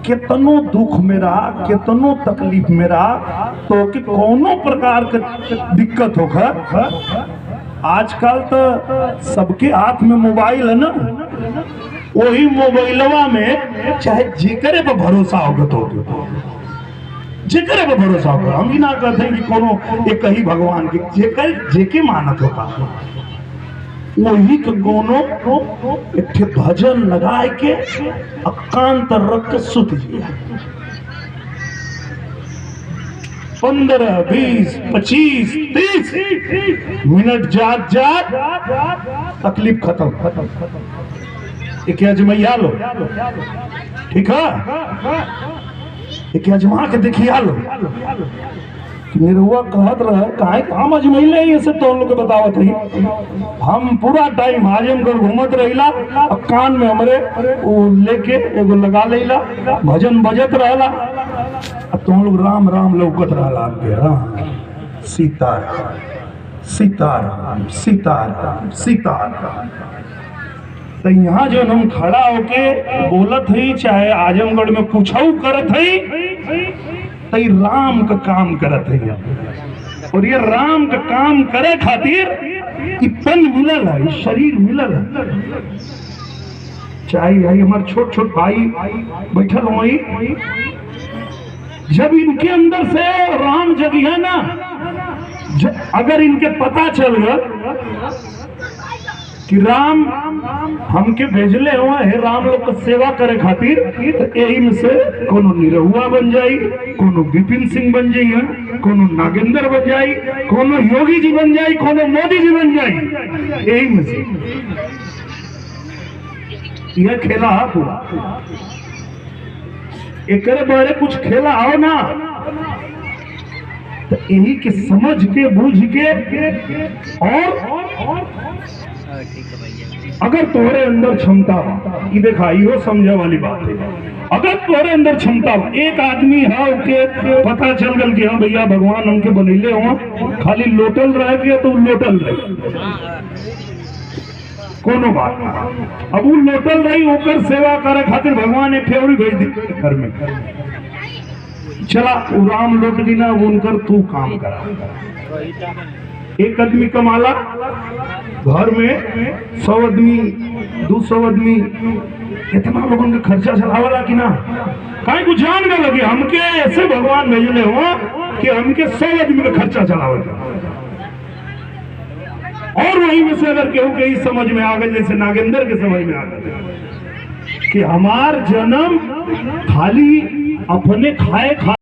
कितनो दुख में रहा, कितनो तकलीफ में रहा, तो कि कोनो प्रकार के दिक्कत होकर आजकल तो सबके हाथ में मोबाइल है ना, वही मोबाइलवा में चाहे जेकरे पर भरोसा होगा तो जेकरे पर भरोसा होगा। हम ही ना कहते हैं कि कोनो एक ही भगवान के जेके मानत होगा वही के कोनो एक भजन लगाए के अकांत रख के सुत जिया। 15, 20, 25, 30 मिनट जात तकलीफ खत्म। एक अजमैया लो, ठीक है, एक अजमा के देखिया लो। निरुआ कहत रहे काहे हम अजमैले ऐसे तो लोग बतावत ही। हम पूरा टाइम आजमगढ़ घूमत रहिला, अब कान में हमरे वो लेके एगो लगा लेला, भजन बजत रहला, अब तुम लोग राम राम लौकत रहला के राम सीताराम सीताराम सीताराम सीताराम। तो यहाँ जो हम खड़ा होके बोलत ही, चाहे आजमगढ़ में कुछ करत ही, तई राम का काम करत है। और ये राम का काम करे खातिर तन मिलल है, शरीर मिलल है। चाहे हमारे छोट छोट भाई बैठल वही, जब इनके अंदर से राम जगी है ना, अगर इनके पता चल गया कि राम हमके भेजले हुआ है राम लोग का सेवा करे खातिर, तो यही में से कोनो निरहुआ बन जाई, कोनो विपिन सिंह बन जाई, कोनो नागेंद्र बन जाई, कोनो योगी जी बन जाई, कोनो मोदी जी बन जाई। यही में से यह खेला है पूरा। एक बारे कुछ खेला हो ना, तो यही के समझ के बूझ के, और अगर तोहरे अंदर क्षमता हो, ये देखा यो समझे वाली बात है। अगर तोहरे अंदर क्षमता हो, एक आदमी है के पता चल गल कि हाँ भैया भगवान हमके बनैले हो, खाली लोटल रह गया तो लोटल रहे, कोनो बात नहीं। अब वो लोटल रही होकर सेवा करे खातिर भगवान एक फेवरी भेज दी घर में, चला राम लौट दी ना, उनकर तू काम करा। एक आदमी कमाला, घर में 100 आदमी 200 आदमी, इतना लोगों का खर्चा चलावाला कि ना, कहीं कुछ जान में लगे हमके ऐसे भगवान भेजले हो कि हमके 100 आदमी का खर्चा चलावला। और वहीं में से अगर केहू के समझ में आ गए, जैसे नागेंद्र के समझ में आ गए कि हमार जन्म खाली अपने खाए